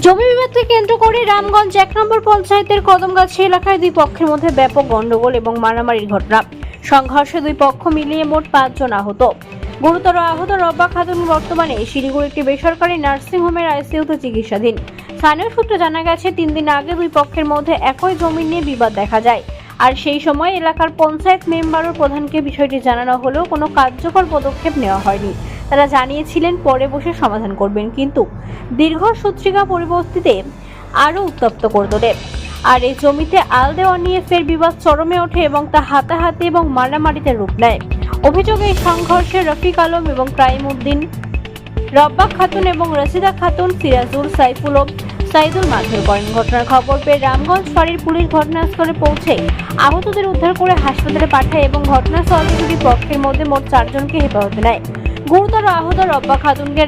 জমি বিবাদকে কেন্দ্র করে রামগঞ্জ ১ নম্বর পঞ্চায়েতের কদমগাছি এলাকায় দুই পক্ষের মধ্যে ব্যাপক গন্ডগোল এবং মারামারির ঘটনা। সংঘর্ষে দুই পক্ষ মিলিয়ে মোট ৫ জন আহত। গুরুতর আহত রব্বা খাতুন বর্তমানে শিলিগুড়ির একটি বেসরকারি নার্সিংহোমের আইসিইউতে চিকিৎসাধীন। স্থানীয় সূত্রে জানা গেছে ৩ দিন আগে দুই পক্ষের মধ্যে একই জমি নিয়ে বিবাদ দেখা যায়। আর সেই সময় এলাকার পঞ্চায়েত মেম্বার ও প্রধানকে বিষয়টি জানানো হলেও কোনো কার্যকর পদক্ষেপ নেওয়া হয়নি। তারা জানিয়েছিলেন পরে বসে সমাধান করবেন, কিন্তু দীর্ঘ সূত্রিকা পরিবর্তিতে আরও উত্তপ্ত করে তোলে। আর এই জমিতে আল দেওয়া নিয়ে ফের বিবাদ চরমে ওঠে এবং তা হাতাহাতি এবং মারামারিতে রূপ নেয়। অভিযোগে এই সংঘর্ষে রফিক আলম এবং ক্রাইম উদ্দিন, রব্বা খাতুন এবং রশিদা খাতুন, সিরাজুল, সাইফুল ও সাইদুল মারধর করেন। ঘটনার খবর পেয়ে রামগঞ্জ ফাঁড়ির পুলিশ ঘটনাস্থলে পৌঁছে আহতদের উদ্ধার করে হাসপাতালে পাঠায় এবং ঘটনাস্থল থেকে দুই পক্ষের মধ্যে মোট ৪ জনকে হেফাজতে নেয়। গুরুতর আহত রব্বা খাতুনকে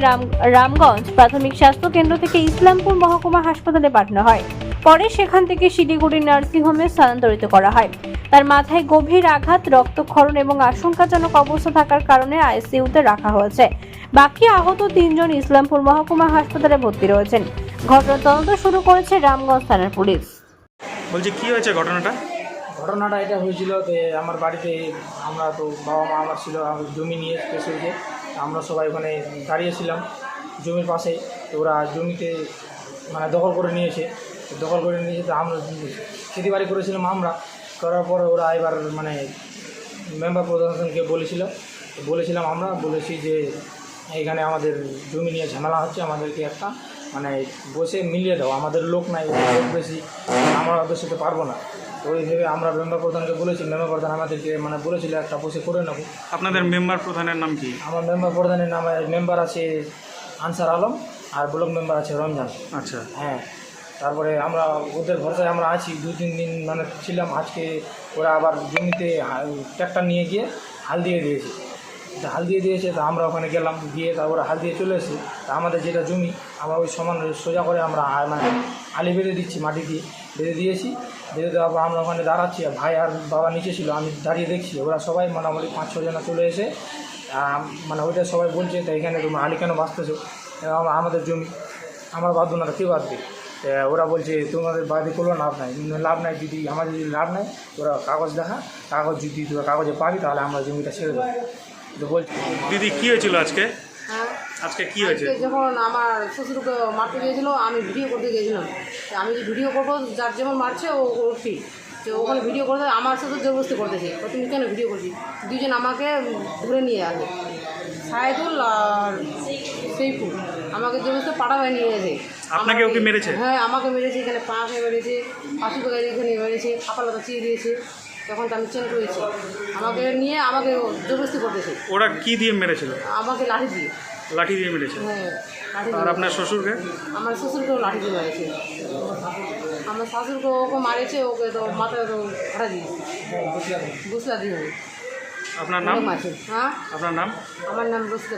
রামগঞ্জ প্রাথমিক স্বাস্থ্য কেন্দ্র থেকে ইসলামপুর মহকুমা হাসপাতালে পাঠানো হয়। পরে সেখান থেকে শিলিগুড়ি নার্সিংহোমে স্থানান্তরিত করা হয়। তার মাথায় গভীর আঘাত, রক্তক্ষরণ এবং আশঙ্কাজনক অবস্থা থাকার কারণে আইসিইউতে রাখা হয়েছে। বাকি আহত ৩ জন ইসলামপুর মহকুমা হাসপাতালে ভর্তি রয়েছেন। ঘটনার তদন্ত শুরু করেছে রামগঞ্জ থানার পুলিশ। বলছি কি হয়েছে ঘটনাটা? ঘটনাটা এটা হয়েছিল যে আমার বাড়িতে আমরা তো বাবা মা আমার ছিল, জমি নিয়ে কেস হয়েছে। আমরা সবাই ওখানে দাঁড়িয়েছিলাম জমির পাশে। তো ওরা জমিতে মানে দখল করে নিয়েছে। তো আমরা খেতে বাড়ি করেছিলাম। আমরা করার পরে ওরা এবার মানে মেম্বার প্রশাসনকে বলেছিলাম আমরা বলেছি যে এখানে আমাদের জমি নিয়ে ঝামেলা হচ্ছে, আমাদেরকে একটা মানে বসে মিলিয়ে দাও, আমাদের লোক নাই, লোক বেশি, আমরা ওদের সাথে পারবো না। তো ওই ভেবে আমরা মেম্বার প্রধানকে বলেছি, মেম্বার প্রধান আমাদেরকে মানে বলেছিল একটা বসে করে নেবো। আপনাদের মেম্বার প্রধানের নাম কি? আমার মেম্বার প্রধানের নাম মেম্বার আছে আনসার আলম আর ব্লক মেম্বার আছে রমজান। আচ্ছা, হ্যাঁ। তারপরে আমরা ওদের ভরসায় আমরা আছি, 2-3 দিন মানে ছিলাম। আজকে ওরা আবার জমিতে ট্র্যাক্টর নিয়ে গিয়ে হাল দিয়ে দিয়েছে। তো আমরা ওখানে গেলাম, গিয়ে তারপরে হাল দিয়ে চলে এসেছি। তা আমাদের যেটা জমি আমরা ওই সমান সোজা করে আমরা মানে আলি বেঁধে দিচ্ছি, মাটি দিয়ে বেঁধে দিয়েছি। বেঁধে দেওয়ার পর আমরা ওখানে দাঁড়াচ্ছি, আর ভাই আর বাবা নিচে ছিল, আমি দাঁড়িয়ে দেখছি। ওরা সবাই মোটামুটি 5-6 জনা চলে এসে মানে ওইটা সবাই বলছে তা এখানে তোমরা আলি কেন বাঁচতেছো, আমাদের জমি, আমার বাঁধবো না, কেউ বাঁধবে। ওরা বলছে তোমাদের বাদে কোনো লাভ নাই, যদি আমাদের যদি লাভ নাই তোরা কাগজ দেখা, কাগজ যদি তোরা কাগজে পাবি তাহলে আমরা জমিটা ছেড়ে দেবো। তো বলছি দিদি কি হয়েছিল আজকে? আজকে কি হয়েছে? যখন আমার শ্বশুরকে মারতে গিয়েছিলো, আমি ভিডিও করতে গিয়েছিলাম। আমি যে ভিডিও করবো, যার যেমন মারছে ও ঠিক, তো ওখানে ভিডিও করতে আমার সাথে জবরদস্তি করতেছে। তো তুমি কেন ভিডিও করছি? দুজন আমাকে ধরে নিয়ে আসে, সাইদুল আর সেইফুল আমাকে জবরদস্তি পাড়ায় নিয়ে এসে। আপনাকে ওকে মেরেছে? হ্যাঁ, আমাকে মেরেছে, এখানে পাশে মেরেছে, পাশে কোথায় এখানে মেরেছে, আপাতত চিয়ে দিয়েছে। তখন তো আমি চেন করেছি, আমাকে নিয়ে আমাকে জবরদস্তি করতেছে। ওরা কি দিয়ে মেরেছিল? আমাকে লাঠি দিয়ে। লাঠি দিয়ে মেরেছে? হ্যাঁ, লাঠি আর আপনার শ্বশুরকে? আমার শ্বশুরকেও লাঠি দিয়ে মারেছে। আমার শাশুড়কে ওকে মারেছে, ওকে তো মাথায় তো ঘাড়া দিয়েছে, বুঝলা দিয়ে। আপনার নাম? আছে। হ্যাঁ, আপনার নাম? আমার নাম রশিদা।